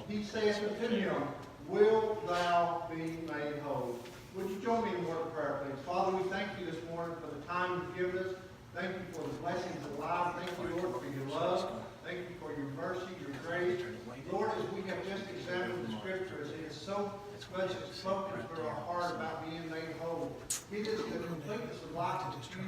he saith unto him, Will thou be made whole? Would you join me in a word of prayer, please? Father, we thank you this morning for the time you've given us. Thank you for the blessings of life. Thank you, Lord, for your love. Thank you for your mercy, your grace. Lord, as we have just examined the Scriptures, it is so much spoken to our heart about being made whole. It is the completeness of life that you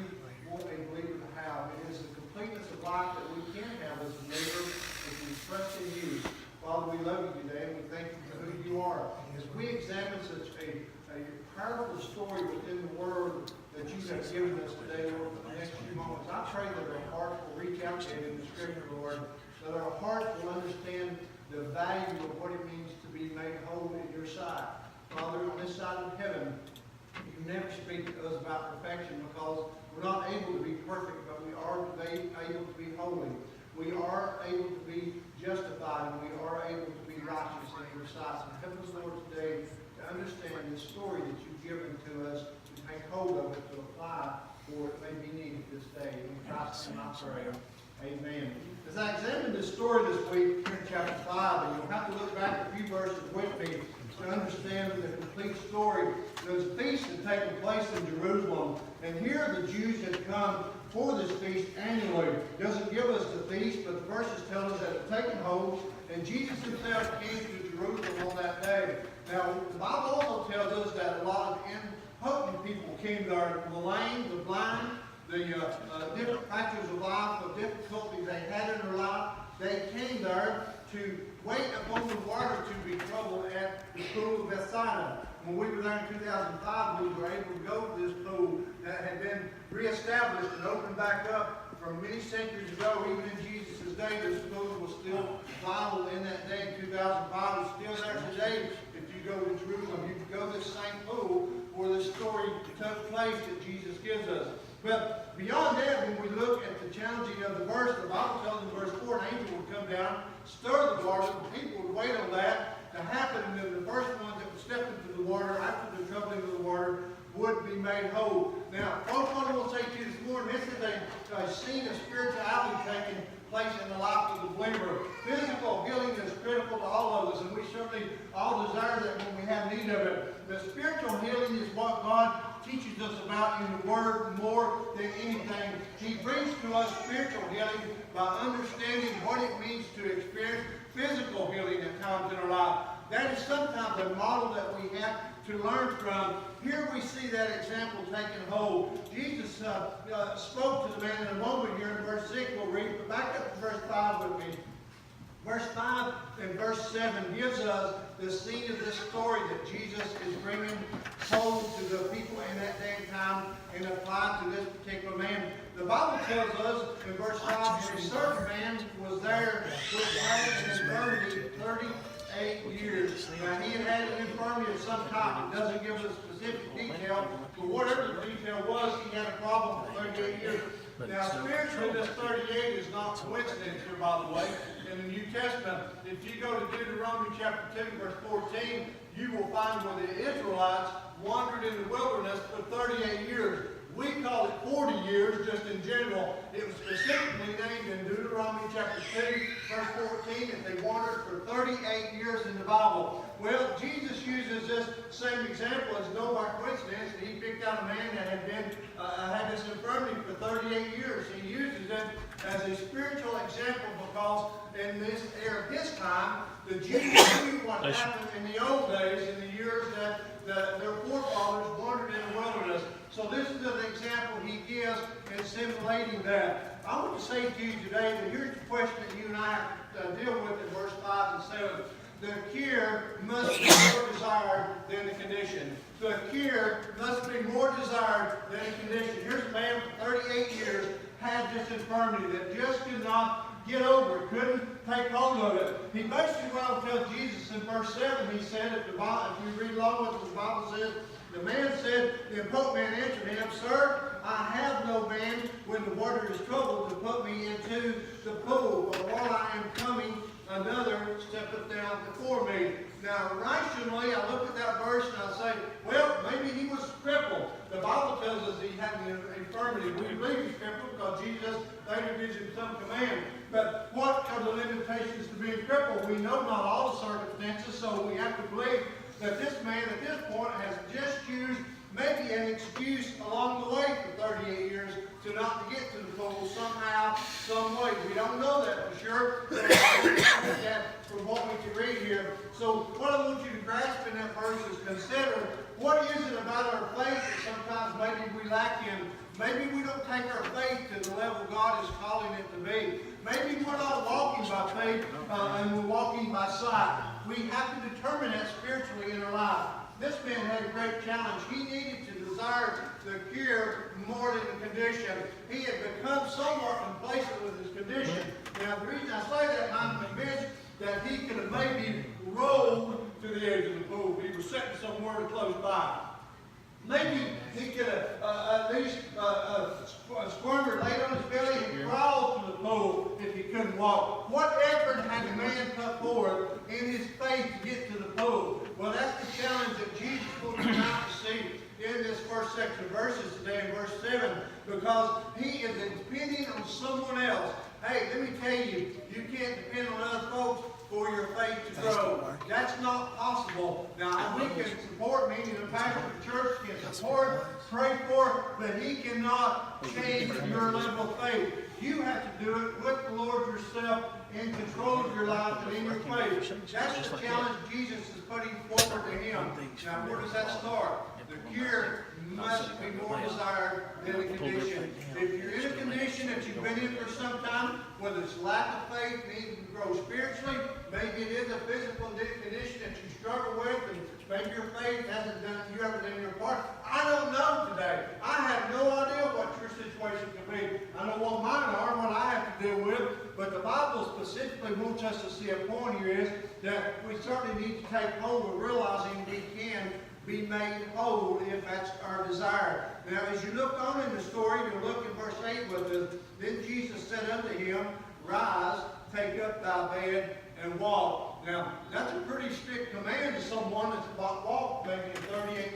want a believer to have. It is the completeness of life that we can have as a believer if we trust in you. Father, we love you today, and we thank you for who you are. As we examine such a powerful story within the Word that you have given us today, Lord, for the next few moments, I pray that our hearts will reach out to you in the Scripture, Lord, that our hearts will understand the value of what it means to be made whole in your sight. Father, on this side of heaven, you never speak to us about perfection because we're not able to be perfect, but we are able to be holy. We are able to be justified, and we are able to be righteous in your sight. So help us, Lord, today to understand the story that you've given to us, to take hold of it, to apply for it may be needed this day. In Christ's name I pray. Amen. As I examine this story this week here in chapter 5, and you'll have to look back a few verses with me to understand the complete story. There's a feast had taken place in Jerusalem, and here the Jews had come for this feast annually. It doesn't give us the feast, but the verses tell us that it's taken hold, and Jesus himself came to Jerusalem on that day. Now, the Bible also tells us that a lot of impotent people came there, the lame, the blind, the different factors of life, of difficulties they had in their life. They came there to wait upon the water to be troubled at the pool of Bethsaida. When we were there in 2005, we were able to go to this pool that had been reestablished and opened back up from many centuries ago. Even in Jesus' day, this pool was still vital in that day in 2005. It's still there today. If you go to Jerusalem, you can go to this same pool where this story took place that Jesus gives us. But beyond that, when we look at the challenging of the verse, the Bible tells in verse 4, an angel would come down, stir the water, the people would wait on that to happen, and then the first ones that would step into the water after the troubling of the water would be made whole. Now, folks, what I want to say to you this morning, this is a scene of spirituality taking place in the life of the believer. Physical healing is critical to all of us, and we certainly all desire that when we have need of it. But spiritual healing is what God teaches us about in the Word more than anything. He brings to us spiritual healing by understanding what it means to experience physical healing at times in our life. That is sometimes a model that we have to learn from. Here we see that example taken hold. Jesus spoke to the man in a moment here in verse 6. We'll read, but back up to verse 5 with me. Verse 5 and verse 7 gives us the scene of this story that Jesus is bringing home to the people in that day and time and applied to this particular man. The Bible tells us in verse 5, and a certain man was there which had an infirmity 38 years. Now, he had an infirmity of some type. It doesn't give us specific detail, but whatever the detail was, he had a problem for 38 years. Now, spiritually, this 38 is not coincidence here, by the way. In the New Testament, if you go to Deuteronomy chapter 2, verse 14, you will find where the Israelites wandered in the wilderness for 38 years. We call it 40 years just in general. It was specifically named in Deuteronomy chapter 2, verse 14, that they wandered for 38 years in the Bible. Well, Jesus uses this same example as no by coincidence. He picked out a man that had this infirmity for 38 years. He uses it as a spiritual example because in this era of his time, the Jews knew what happened in the old days, in the years that their forefathers wandered in the wilderness. So this is an example he gives in simulating that. I want to say to you today that here's the question that you and I deal with in verse 5 and 7. The cure must be more desired than the condition. The cure must be more desired than the condition. Here's a man for 38 years had this infirmity that just could not get over it, couldn't take hold of it. He basically well tells Jesus in verse 7, he said, if you read along with what the Bible says, the man said, the impotent man answered him, Sir, I have no man when the water is troubled to put me into the pool, but while I am coming, another steppeth down before me. Now, rationally, I look at that verse and I say, well, maybe he was crippled. The Bible tells us he had an infirmity. We believe he's crippled because Jesus later gives him some command. But what are the limitations to being crippled? We know not all the circumstances, so we have to believe that this man at this point has just used maybe an excuse along the way for 38 years to not get to the pool somehow, some way. We don't know that for sure, but we get that from what we can read here. So what I want you to grasp in that verse is consider what is it about our faith that sometimes maybe we lack in. Maybe we don't take our faith to the level God is calling it to be. Maybe we're not walking by faith and we're walking by sight. We have to determine that spiritually in our life. This man had a great challenge. He needed to desire the cure more than the condition. He had become somewhat complacent with his condition. Now, the reason I say that, I'm convinced that he could have maybe rolled to the edge of the pool. He was sitting somewhere close by. Maybe he could have at least squirmed or laid on his belly and crawled to the pool if he couldn't walk. What effort had the man put forward in his faith to get to the pool? Well, that's the challenge that Jesus will come out to see in this first section of verses today in verse 7, because he is depending on someone else. Hey, let me tell you, you can't depend on other folks for your faith to grow. That's not possible. Now, we can support, meaning the pastor of the church can support, pray for, but he cannot change your level of faith. You have to do it with the Lord yourself, in control of your life and in your faith. That's the challenge Jesus is putting forward to him. Now, where does that start? The cure must be more desired than the condition. If you're in a condition that you've been in for some time, whether it's lack of faith, needing to grow spiritually, maybe it is a physical condition that you struggle with, and maybe your faith hasn't done, you haven't done your part. I don't know today. I have no idea what your situation can be. I know what mine are, what I have to deal with, but the Bible specifically wants us to see a point here is that we certainly need to take hold of realizing we can be made whole if that's our desire. Now, as you look on in the story, you look in verse 8 with us. Then Jesus said unto him, Rise, take up thy bed, and walk. Now, that's a pretty strict command to someone that's about walked maybe in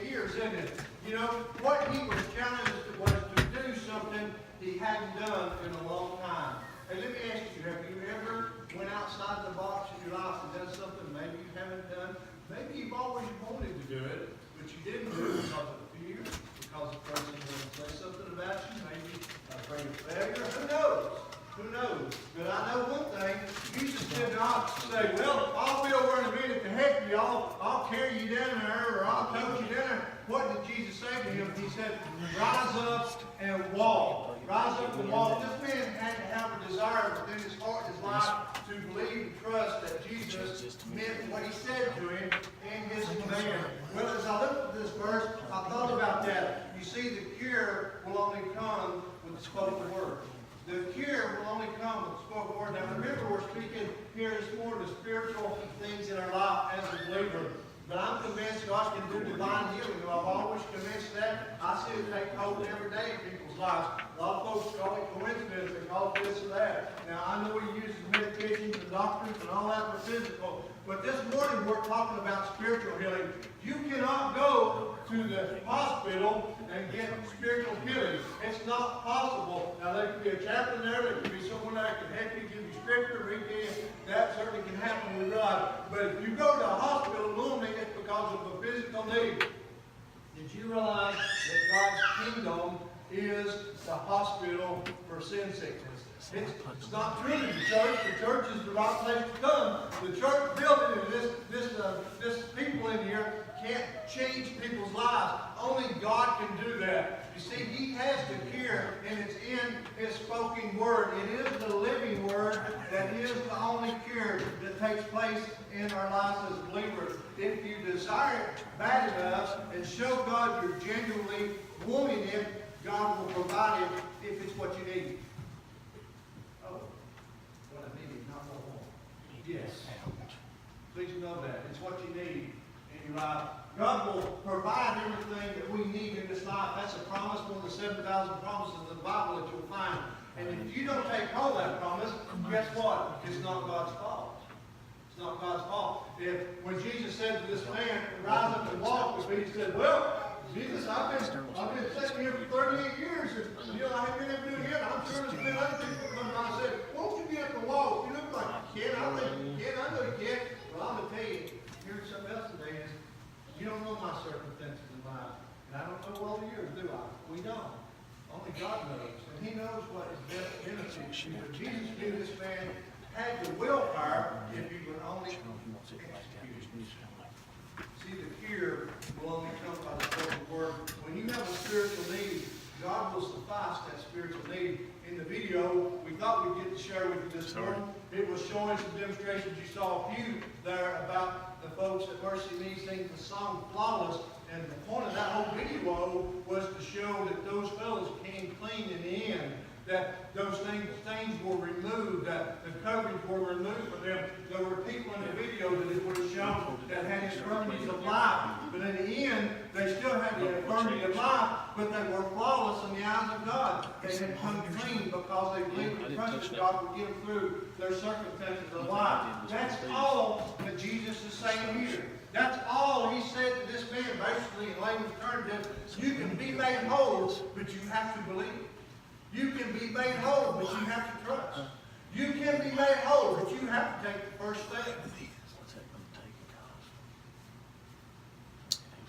38 years, isn't it? You know, what he was challenged was to do something he hadn't done in a long time. Hey, let me ask you, have you ever went outside the box in your life and done something maybe you haven't done? Maybe you've always wanted to do it, but you didn't do it because of fear, because the person was going to say something about you, maybe afraid of failure. Who knows? Who knows? But I know one thing. Jesus did not say, well, I'll be over in a minute to help you. I'll carry you down there, or I'll coach you down there. What did Jesus say to him? He said, rise up and walk. Rise up and walk. This man had to have a desire within his heart and his life to believe and trust that Jesus meant what he said to him in his command. Well, as I looked at this verse, I thought about that. You see, the cure will only come with the spoken word. The cure will only come with the spoken word. Now remember, we're speaking here this morning of spiritual things in our life as a believer. But I'm convinced God can do divine healing. I've always convinced that. I see it take hold every day in people's lives. A lot of folks call it coincidence. They call it this or that. Now, I know he uses medications and doctors and all that for physical. But this morning we're talking about spiritual healing. You cannot go to the hospital and get spiritual healing. It's not possible. Now, there could be a chaplain there. There could be someone that can help you, give you scripture, read you. That certainly can happen with God. But if you go to a hospital, normally it's because of a physical need. Did you realize that God's kingdom is the hospital for sin sickness? It's not true in the church. The church is the right place to come. The church building and this people in here can't change people's lives. Only God can do that. You see, he has the cure, and it's in his spoken word. It is the living word that is the only cure that takes place in our lives as believers. If you desire it bad enough and show God you're genuinely wanting it, God will provide it if it's what you need. Oh, what I need, not what I want. Yes. Please know that. It's what you need in your life. God will provide everything that we need in this life. That's a promise, one of the 7,000 promises of the Bible that you'll find. And if you don't take hold of that promise, guess what? It's not God's fault. It's not God's fault. When Jesus said to this man, rise up and walk with me, he said, well, Jesus, I've been sitting here for 38 years, and I haven't been able to do it yet. I'm sure there's been other people come by and said, won't you get up and can walk. You look like you can. I think you can. I know you can. Well, I'm going to tell you, here's something else today is, you don't know my circumstances in life. And I don't know all of yours, do I? We don't. Only God knows. And He knows what is best benefits you. But Jesus knew this man had the willpower if he would only execute. See, the cure will only come by the spoken word. When you have a spiritual need, God will suffice that spiritual need. In the video, we thought we'd get to share with you this morning. It was showing some demonstrations. You saw a few there about the folks at Mercy Me sing the song Flawless. And the point of that whole video was to show that those fellows came clean in the end. That those stains were removed, that the coverings were removed for them. There were people in the video that it would have shown that had infirmities of life. But in the end, they still had the infirmity of life, but they were flawless in the eyes of God. They had come clean because they believed and trusted God would get them through their circumstances of life. That's all that Jesus is saying here. That's all He said to this man, basically, in layman's terms, you can be made whole, but you have to believe. You can be made whole, but you have to trust. You can be made whole, but you have to take the first step.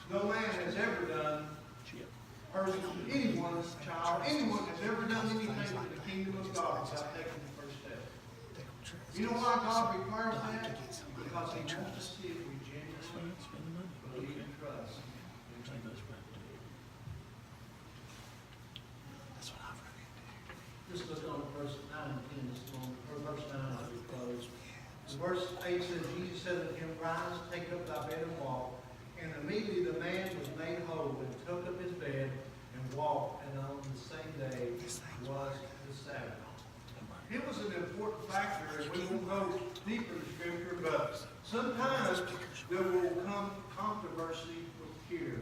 No man has ever done, person, anyone's child, anyone has ever done anything for the kingdom of God without taking the first step. You know why God requires that? Because He wants to see if we genuinely believe and trust. Just look on verse 9 and 10 this morning, or verse 9 as we close. Verse 8 says, Jesus said unto him, Rise, take up thy bed and walk. And immediately the man was made whole and took up his bed and walked. And on the same day was the Sabbath. It was an important factor, and we won't go deeper in Scripture, but sometimes there will come controversy with cure.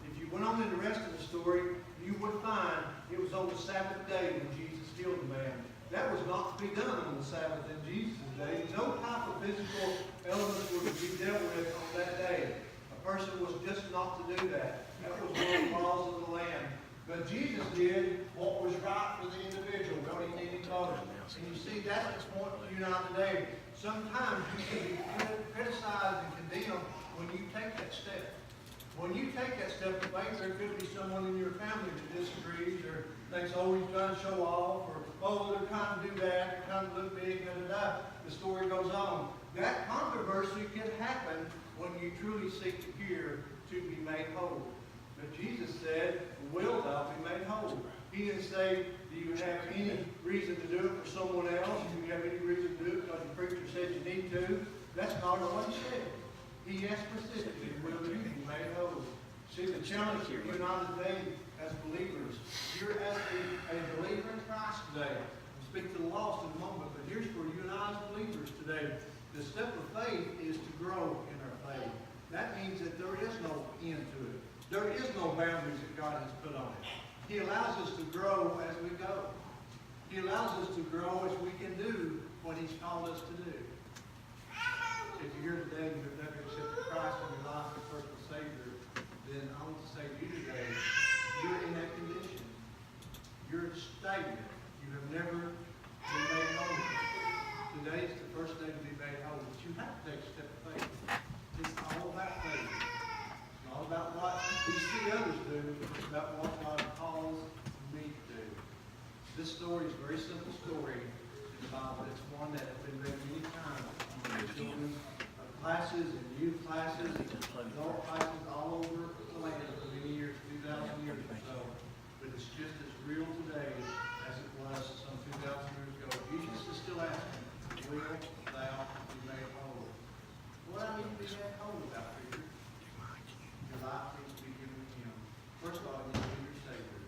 If you went on in the rest of the story, you would find it was on the Sabbath day when Jesus healed the man. That was not to be done on the Sabbath in Jesus' day. No type of physical elements were to be dealt with on that day. A person was just not to do that. That was one of the laws of the land. But Jesus did what was right for the individual, what he needed most. And you see, that's the point to you and I today. Sometimes you can be criticized and condemned when you take that step. When you take that step of faith, there could be someone in your family that disagrees or thinks, oh, he's trying to show off, or, oh, they're trying to do that, they're trying to look big, da-da-da. The story goes on. That controversy can happen when you truly seek to cure to be made whole. But Jesus said, will thou be made whole? He didn't say, do you have any reason to do it for someone else? Do you have any reason to do it because the preacher said you need to? That's not what he said. He asked specifically, will you be made whole? See, the challenge for you and I today as believers, you're as a believer in Christ today. We'll speak to the lost in a moment, but here's for you and I as believers today. The step of faith is to grow in our faith. That means that there is no end to it. There is no boundaries that God has put on it. He allows us to grow as we go. He allows us to grow as we can do what He's called us to do. If you're here today and you've never accepted Christ in your life as personal Savior, then I want to say to you today, you're in that condition. You're stagnant. You have never been made whole. Today is the first day to be made whole. But you have to take a step of faith. It's all about faith. It's not about what we see others do. It's about what God calls me to do. This story is a very simple story in the Bible. It's one that has been read many times in children's classes and youth classes, adult classes all over the land for many years, 2,000 years or so. But it's just as real today as it was some 2,000 years ago. Jesus is still asking, will thou be made whole? What I need to be made whole about, preacher? Your life needs to be given to Him. First of all, you need to be your Savior.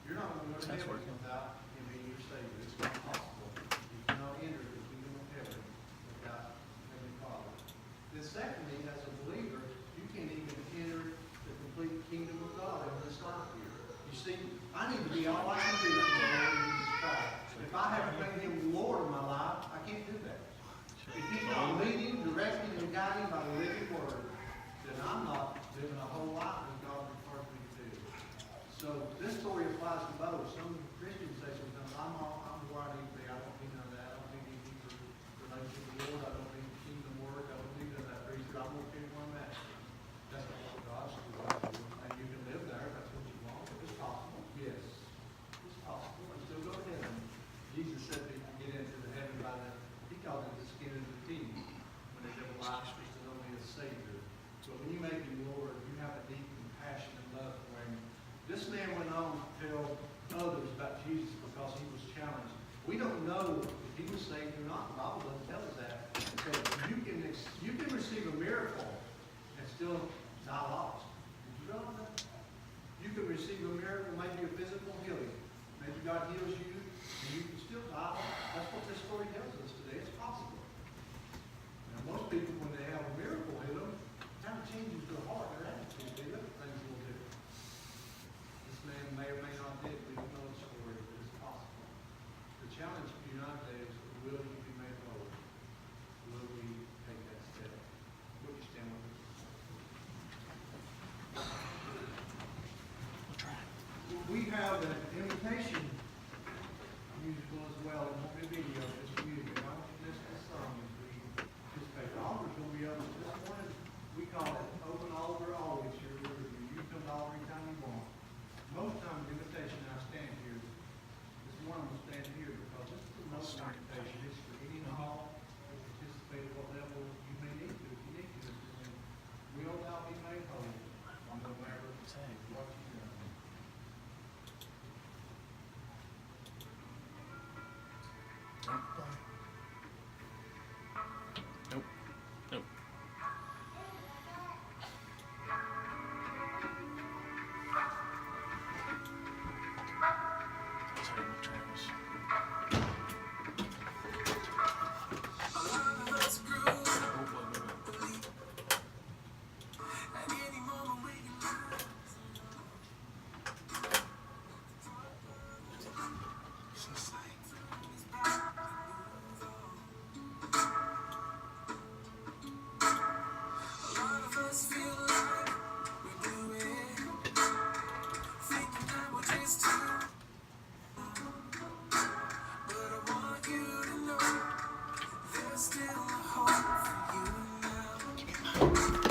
You're not going to go to heaven without Him being your Savior. It's not possible. You cannot enter the kingdom of heaven without Heavenly Father. Then secondly, as a believer, you can't even enter the complete kingdom of God in this life here. You see, I need to be all I can be for the Lord Jesus Christ. If I haven't made Him Lord of my life, I can't do that. If He's not leading, directing, and guiding by the living Word, then I'm not living a whole life as God requires me to do. So this story applies to both. Some Christians say sometimes, I'm where I need to be. I don't need none of that. I don't need any deeper Christ is only a Savior. But when you make him Lord, you have a deep compassion and love for him. This man went on to tell others about Jesus because he was challenged. We don't know if he was saved or not. The Bible doesn't tell us that. So you can receive a miracle and still die lost. Did you know that? You can receive a miracle, maybe a physical healing. Maybe God heals you, and you can still die lost. That's what this story tells us today. It's possible. Now, most people, when they have a miracle hit them, it kind of changes their heart, their attitude. They look at things a little different. This man may or may not did. We don't know the story, but it's possible. The challenge for you not today is, will you be made whole? Will we take that step? Would you stand with us? We have an invitation musical as well. It won't be video, just music. Why don't you listen to the song as we participate? The altar's going to be open this morning. We call it open altar always here at Riverview. You can come to altar anytime you want. Most times the invitation I stand here. This morning I'm going to stand here because this is an open invitation. It's for any and all to participate at what level you may need to. If you need to this morning, will thou be made whole? No matter what you've done. Nope. Nope. Sorry, Travis. Still a hope for you now.